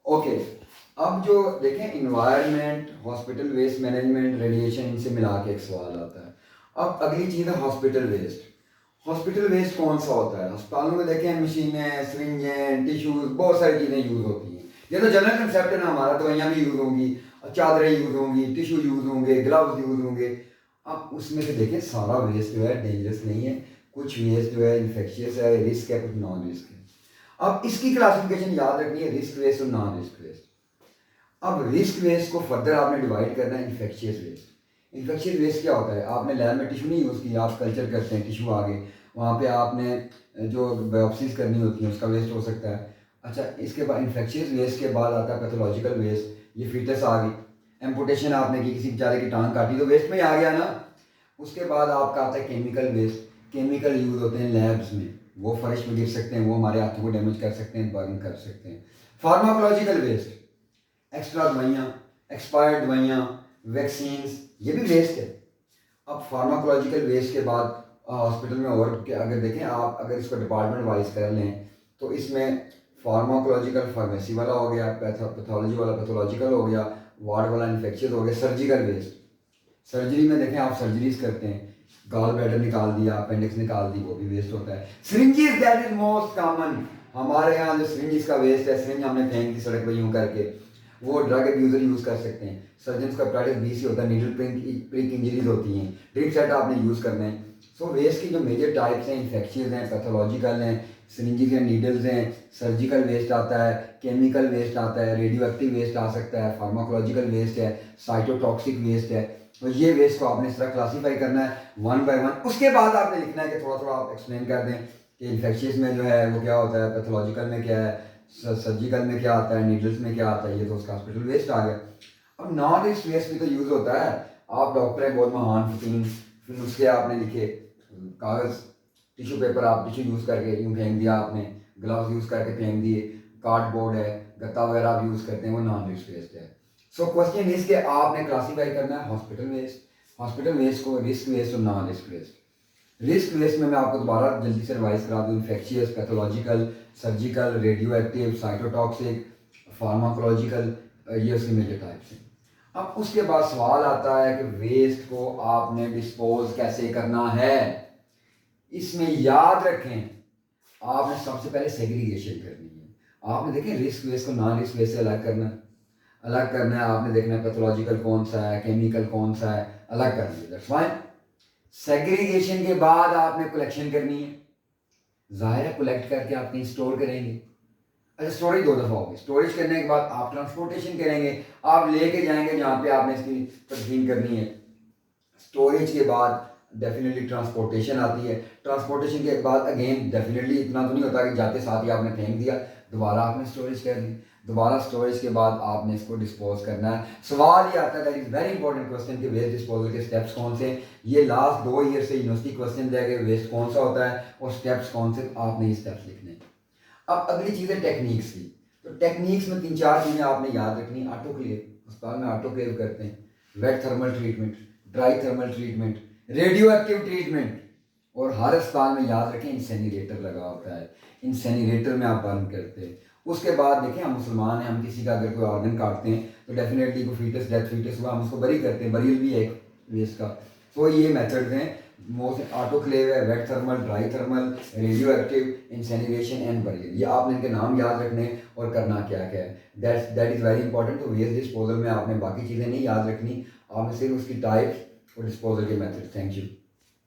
Okay, अब जो देखें environment, hospital waste management, radiation, इनसे मिला के एक सवाल आता है। अब अगली चीज़ है हॉस्पिटल वेस्ट। हॉस्पिटल वेस्ट कौन सा होता है? अस्पतालों में देखें मशीनें, सिरिंजें, टिश्यूज, बहुत सारी चीज़ें यूज़ होती हैं। ये तो जनरल कंसेप्ट है ना हमारा, दवाइयाँ भी यूज़ होंगी, चादरें यूज़ होंगी, टिश्यू यूज़ होंगे, ग्लव्स यूज़ होंगे। अब उसमें से देखें सारा वेस्ट जो है डेंजरस नहीं है, कुछ वेस्ट जो है इन्फेक्शियस है, रिस्क है, कुछ नॉन रिस्क है। अब इसकी क्लासिफिकेशन याद रखनी है, रिस्क वेस्ट और नॉन रिस्क वेस्ट। अब रिस्क वेस्ट को फर्दर आपने डिवाइड करना है इन्फेक्शियस वेस्ट। इन्फेक्शियस वेस्ट क्या होता है? आपने लैब में टिश्यू नहीं यूज़ किया, आप कल्चर करते हैं, टिश्यू आ गए, वहाँ पे आपने जो बायोप्सीज करनी होती है उसका वेस्ट हो सकता है। अच्छा, इसके बाद इन्फेक्शियस वेस्ट के बाद आता है पैथोलॉजिकल वेस्ट। ये फीटस आ गई, एम्पुटेशन आपने की, किसी बेचारे की टांग काटी, तो वेस्ट में ही आ गया ना। उसके बाद आपका आता है केमिकल वेस्ट। केमिकल यूज़ होते हैं लैब्स में, वो फर्श में गिर सकते हैं, वो हमारे हाथों को डैमेज कर सकते हैं, बर्न कर सकते हैं। फार्माकोलॉजिकल वेस्ट, एक्स्ट्रा दवाइयाँ, एक्सपायर्ड दवाइयाँ, वैक्सीन्स, ये भी वेस्ट है। अब फार्माकोलॉजिकल वेस्ट के बाद हॉस्पिटल में और अगर देखें आप, अगर इसको डिपार्टमेंट वाइज कर लें तो इसमें फार्माकोलॉजिकल फार्मेसी वाला हो गया, पैथोलॉजी वाला पैथोलॉजिकल हो गया, वार्ड वाला इन्फेक्शियस हो गया, सर्जिकल वेस्ट। सर्जरी में देखें आप सर्जरीज करते हैं, गॉल ब्लैडर निकाल दिया, अपेंडिक्स निकाल दी, वो भी वेस्ट होता है। Syringes, that is most common. हमारे यहाँ जो सिरिंजेस का वेस्ट है, सिरिंज हमने फेंक दी सड़क पर यूँ करके, वो ड्रग एब्यूजर यूज़ कर सकते हैं। सर्जन का प्रैक्टिस बीसी होता है, नीडल प्रिक इंजरीज होती हैं, ड्रिप सेट आपने यूज़ करना है। सो वेस्ट की जो मेजर टाइप्स हैं, इन्फेक्शियस हैं, पैथोलॉजिकल हैं, सिरिंजेस हैं, नीडल्स हैं, सर्जिकल वेस्ट आता है, केमिकल वेस्ट आता है, रेडियो एक्टिव वेस्ट आ सकता है, फार्माकोलॉजिकल वेस्ट है, साइटोटॉक्सिक वेस्ट है। तो ये वेस्ट को आपने इस तरह क्लासीफाई करना है वन बाय वन। उसके बाद आपने लिखना है कि थोड़ा थोड़ा आप एक्सप्लेन कर दें कि इन्फेक्शियस में जो है वो क्या होता है, पैथोलॉजिकल में क्या है, सर्जिकल में क्या आता है, नीडल्स में क्या आता है। ये तो उसका हॉस्पिटल वेस्ट आ गया। अब नॉन रिस्क वेस्ट भी तो यूज़ होता है। आप डॉक्टर हैं बहुत महान फकीर, फिर उसके आपने लिखे कागज़, टिश्यू पेपर, आप टिश्यू यूज़ करके यूँ फेंक दिया आपने, ग्लव्स यूज़ करके फेंक दिए, कार्डबोर्ड है, गत्ता वगैरह आप यूज़ करते हैं, वो नॉन रिस्क वेस्ट है। सो क्वेश्चन इज के आपने क्लासीफाई करना है हॉस्पिटल वेस्ट, हॉस्पिटल वेस्ट को रिस्क वेस्ट और non risk waste. Risk waste में मैं आपको दोबारा जल्दी से रिवाइज करा दूँ, infectious, pathological, surgical, radio active, cytotoxic, pharmacological, ये उसके मेजर टाइप्स हैं। अब उसके बाद सवाल आता है कि वेस्ट को आपने डिस्पोज कैसे करना है। इसमें याद रखें, आपने सबसे पहले सेग्रीगेशन करनी है। आपने देखें रिस्क वेस्ट को नॉन रिस्क वेस्ट से अलग करना है, अलग करना है। आपने देखना है पैथोलॉजिकल कौन सा है, केमिकल कौन सा है, अलग कर दिया, दैट्स फाइन। सेग्रीगेशन के बाद आपने कलेक्शन करनी है। जाहिर है कलेक्ट करके आप कहीं स्टोर करेंगे। अच्छा, स्टोरेज दो दफ़ा होगी। स्टोरेज करने के बाद आप ट्रांसपोर्टेशन करेंगे, आप लेके जाएंगे जहाँ पे आपने इसकी तकसीम करनी है। स्टोरेज के बाद डेफिनेटली ट्रांसपोर्टेशन आती है। ट्रांसपोर्टेशन के बाद अगेन डेफिनेटली इतना तो नहीं होता कि जाते साथ ही आपने फेंक दिया, दोबारा आपने स्टोरेज कर ली, दोबारा स्टोरेज के बाद आपने इसको डिस्पोज करना है। सवाल ये आता है, that is very important question कि वेस्ट डिस्पोजल के स्टेप्स कौन से हैं। ये लास्ट 2 ईयर से यूनिवर्सिटी क्वेश्चन दिया गया, वेस्ट कौन सा होता है और स्टेप्स कौन से, आपने ये स्टेप्स लिखने हैं। अब अगली चीज़ है टेक्निक्स की। तो टेक्निक्स में 3-4 चीज़ें आपने याद रखनी है। ऑटोक्लेव, अस्पताल में ऑटोक्लेव करते हैं, wet thermal treatment, dry thermal treatment, radio active treatment, और हर अस्पताल में याद रखें इंसेनिरेटर लगा होता है, इंसेनिरेटर में आप बर्न करते हैं। उसके बाद देखें, हम मुसलमान हैं, हम किसी का अगर कोई ऑर्गन काटते हैं तो डेफिनेटली कोई फीटस, डेथ फीटस हुआ, हम उसको बरी करते हैं, बरियल भी है एक वेस्ट का। तो ये मेथड्स हैं, मोस्ट ऑटोक्लेव है, wet thermal, dry thermal, radio active, incineration and burial. ये आपने इनके नाम याद रखने और करना क्या क्या है, दैट इज़ वेरी इंपॉर्टेंट। तो वेस्ट डिस्पोजल में आपने बाकी चीज़ें नहीं याद रखनी, आपने सिर्फ उसकी टाइप्स और डिस्पोजल के मेथड। Thank you.